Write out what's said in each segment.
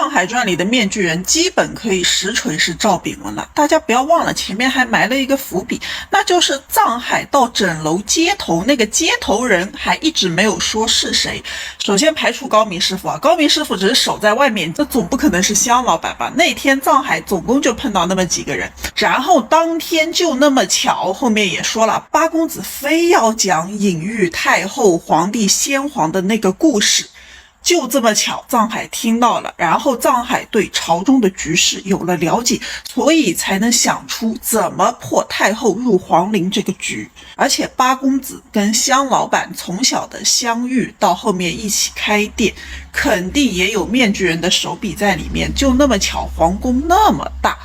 藏海传》里的面具人基本可以实锤是赵炳文了。大家不要忘了，前面还埋了一个伏笔，那就是藏海到整楼接头，那个接头人还一直没有说是谁。首先排除高明师傅啊，高明师傅只是守在外面，这总不可能是香老板吧？那天藏海总共就碰到那么几个人，然后当天就那么巧，后面也说了，八公子非要讲隐喻太后、皇帝、先皇的那个故事。就这么巧，藏海听到了，然后藏海对朝中的局势有了了解，所以才能想出怎么破太后入皇陵这个局。而且八公子跟香老板从小的相遇，到后面一起开店，肯定也有面具人的手笔在里面。就那么巧，皇宫那么大，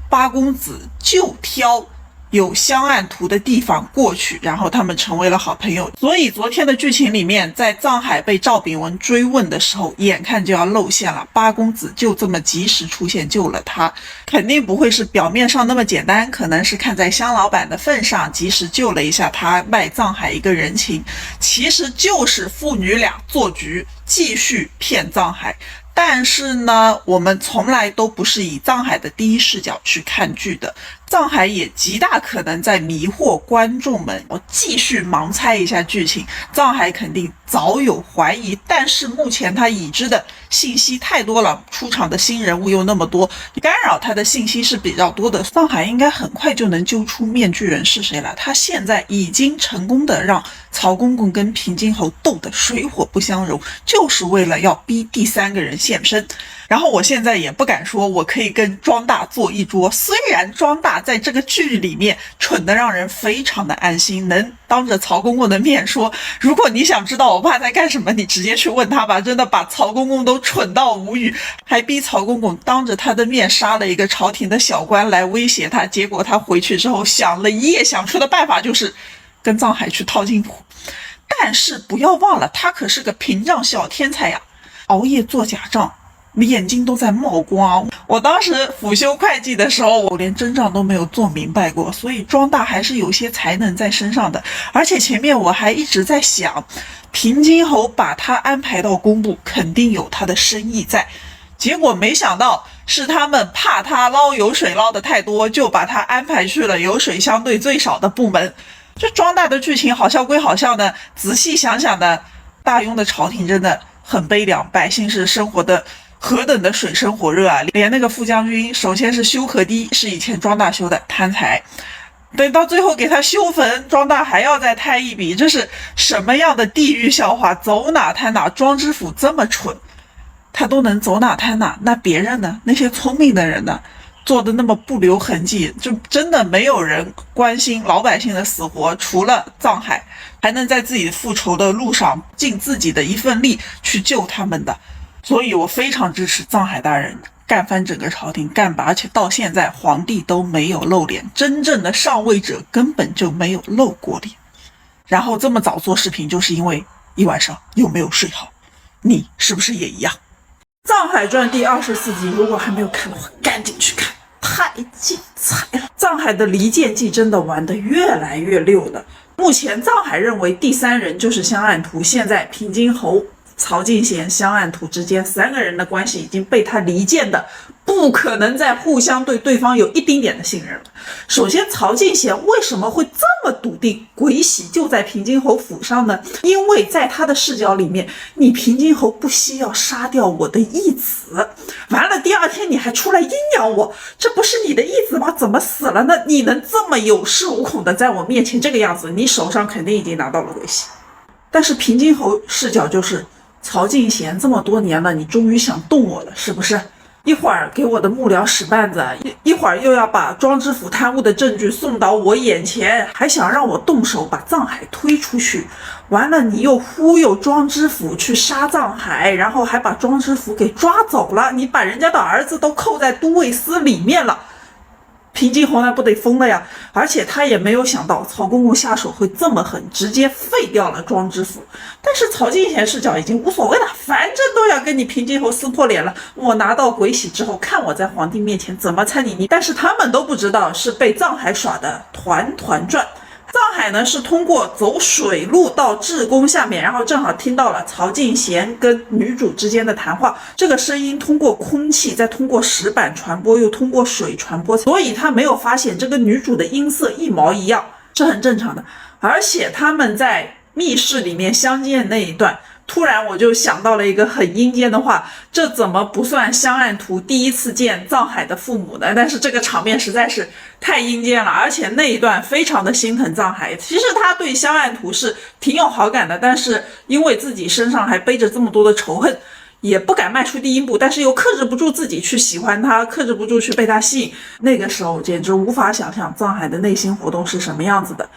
八公子就挑有香案图的地方过去，然后他们成为了好朋友。所以昨天的剧情里面，在藏海被赵炳文追问的时候，眼看就要露馅了，八公子就这么及时出现救了他，肯定不会是表面上那么简单，可能是看在香老板的份上及时救了一下他，卖藏海一个人情，其实就是父女俩做局继续骗藏海。但是呢，我们从来都不是以藏海的第一视角去看剧的，藏海也极大可能在迷惑观众们。我继续盲猜一下剧情，藏海肯定早有怀疑，但是目前他已知的信息太多了，出场的新人物又那么多，干扰他的信息是比较多的。藏海应该很快就能揪出面具人是谁了，他现在已经成功的让曹公公跟平津侯斗得水火不相容，就是为了要逼第三个人现身。然后我现在也不敢说我可以跟庄大做一桌，虽然庄大在这个剧里面蠢得让人非常的安心，能当着曹公公的面说，如果你想知道我爸在干什么，你直接去问他吧，真的把曹公公都蠢到无语，还逼曹公公当着他的面杀了一个朝廷的小官来威胁他。结果他回去之后想了一夜，想出的办法就是跟藏海去套近乎。但是不要忘了，他可是个屏障小天才呀，熬夜做假账，眼睛都在冒光。我当时辅修会计的时候，我连真账都没有做明白过，所以庄大还是有些才能在身上的。而且前面我还一直在想，平津侯把他安排到工部，肯定有他的深意在。结果没想到是他们怕他捞油水捞得太多，就把他安排去了油水相对最少的部门。这庄大的剧情好笑归好笑呢，仔细想想呢，大庸的朝廷真的很悲凉，百姓是生活的何等的水深火热啊！连那个副将军，首先是修河堤，是以前庄大修的，贪财，等到最后给他修坟，庄大还要再贪一笔，这是什么样的地狱笑话？走哪贪哪，庄知府这么蠢，他都能走哪贪哪，那别人呢？那些聪明的人呢？做的那么不留痕迹，就真的没有人关心老百姓的死活，除了藏海，还能在自己复仇的路上尽自己的一份力去救他们的。所以我非常支持藏海大人干翻整个朝廷，干吧，而且到现在皇帝都没有露脸，真正的上位者根本就没有露过脸。然后这么早做视频，就是因为一晚上又没有睡好，你是不是也一样？藏海传第24集，如果还没有看的话，赶紧去看，太精彩了！藏海的离间计真的玩得越来越溜了。目前藏海认为第三人就是香案图，现在平津侯、曹进贤、香案图之间三个人的关系已经被他离间的不可能再互相对对方有一丁点的信任了。首先，曹进贤为什么会这么笃定鬼玺就在平津侯府上呢？因为在他的视角里面，你平津侯不惜要杀掉我的义子，完了第二天你还出来阴阳我，这不是你的义子吗？怎么死了呢？你能这么有恃无恐的在我面前这个样子，你手上肯定已经拿到了鬼玺。但是平津侯视角就是曹进贤这么多年了，你终于想动我了是不是？一会儿给我的幕僚使绊子，一会儿又要把庄知府贪污的证据送到我眼前，还想让我动手把藏海推出去。完了你又忽悠庄知府去杀藏海，然后还把庄知府给抓走了，你把人家的儿子都扣在都尉司里面了。平津侯那不得疯了呀！而且他也没有想到曹公公下手会这么狠，直接废掉了庄知府。但是曹进贤视角已经无所谓了，反正都要跟你平津侯撕破脸了，我拿到鬼玺之后，看我在皇帝面前怎么参你。但是他们都不知道是被藏海耍的团团转。藏海呢是通过走水路到至宫下面，然后正好听到了曹静贤跟女主之间的谈话，这个声音通过空气，再通过石板传播，又通过水传播，所以他没有发现这个女主的音色一毛一样，是很正常的。而且他们在密室里面相见那一段，突然我就想到了一个很阴间的话，这怎么不算香岸图第一次见藏海的父母呢？但是这个场面实在是太阴间了，而且那一段非常的心疼藏海。其实他对香岸图是挺有好感的，但是因为自己身上还背着这么多的仇恨，也不敢迈出第一步，但是又克制不住自己去喜欢他，克制不住去被他吸引。那个时候简直无法想象藏海的内心活动是什么样子的。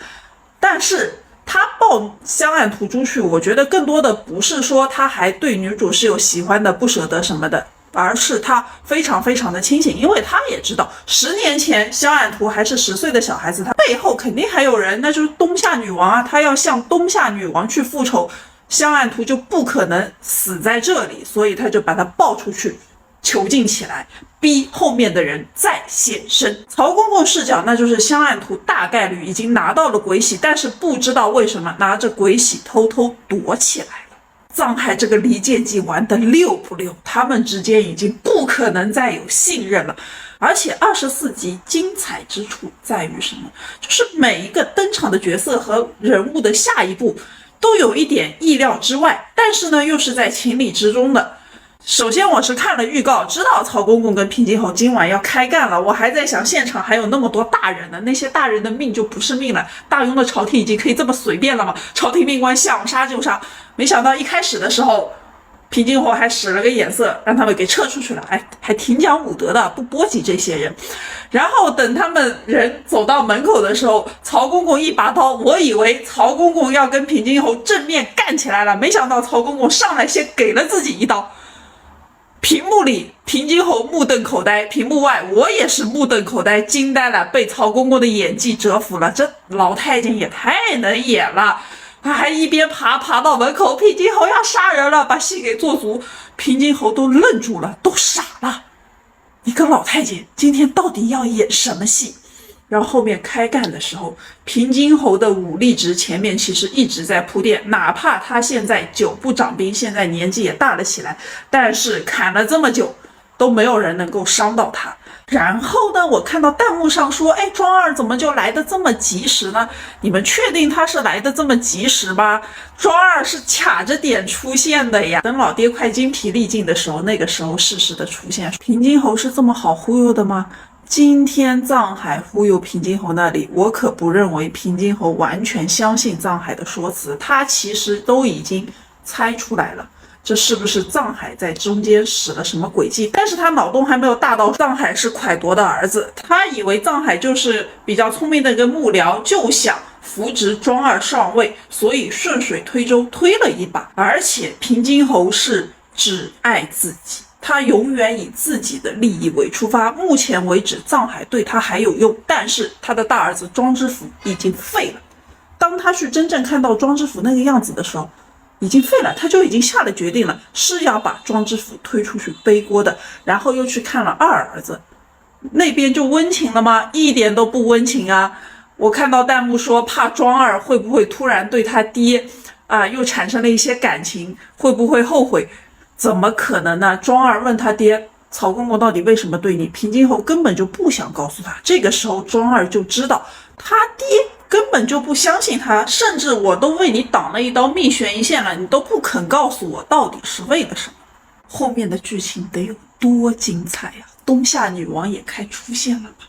但是他抱香岸图出去，我觉得更多的不是说他还对女主是有喜欢的不舍得什么的，而是他非常非常的清醒，因为他也知道10年前香岸图还是10岁的小孩子，他背后肯定还有人，那就是东夏女王啊，他要向东夏女王去复仇，香岸图就不可能死在这里，所以他就把他抱出去囚禁起来，逼后面的人再现身。曹公公视角那就是香岸图大概率已经拿到了鬼玺，但是不知道为什么拿着鬼玺偷偷躲起来了。藏海这个离间计玩得溜不溜，他们之间已经不可能再有信任了。而且24集精彩之处在于什么？就是每一个登场的角色和人物的下一步都有一点意料之外，但是呢又是在情理之中的。首先我是看了预告，知道曹公公跟平津侯今晚要开干了，我还在想现场还有那么多大人呢，那些大人的命就不是命了，大庸的朝廷已经可以这么随便了吗？朝廷命官想杀就杀。没想到一开始的时候平津侯还使了个眼色，让他们给撤出去了，还挺讲武德的，不波及这些人。然后等他们人走到门口的时候，曹公公一拔刀，我以为曹公公要跟平津侯正面干起来了，没想到曹公公上来先给了自己一刀。屏幕里平津侯目瞪口呆，屏幕外我也是目瞪口呆，惊呆了，被曹公公的演技折服了。这老太监也太能演了，他还一边爬到门口，平津侯要杀人了，把戏给做足。平津侯都愣住了，都傻了，你个老太监今天到底要演什么戏？然后后面开干的时候，平津侯的武力值前面其实一直在铺垫，哪怕他现在久不掌兵，现在年纪也大了起来，但是砍了这么久都没有人能够伤到他。然后呢，我看到弹幕上说，庄二怎么就来得这么及时呢？你们确定他是来得这么及时吗？庄二是卡着点出现的呀，等老爹快精疲力尽的时候，那个时候适时的出现。平津侯是这么好忽悠的吗？今天藏海忽悠平津侯那里，我可不认为平津侯完全相信藏海的说辞，他其实都已经猜出来了，这是不是藏海在中间使了什么诡计？但是他脑洞还没有大到藏海是蒯夺的儿子，他以为藏海就是比较聪明的一个幕僚，就想扶植庄二上位，所以顺水推舟推了一把。而且平津侯是只爱自己，他永远以自己的利益为出发。目前为止藏海对他还有用，但是他的大儿子庄知府已经废了。当他去真正看到庄知府那个样子的时候，已经废了，他就已经下了决定了，是要把庄知府推出去背锅的。然后又去看了二儿子，那边就温情了吗？一点都不温情啊！我看到弹幕说怕庄二会不会突然对他爹又产生了一些感情，会不会后悔？怎么可能呢？庄二问他爹，曹公公到底为什么对你？平津侯根本就不想告诉他。这个时候庄二就知道他爹根本就不相信他，甚至我都为你挡了一刀，命悬一线了，你都不肯告诉我到底是为了什么。后面的剧情得有多精彩呀！东夏女王也该出现了吧？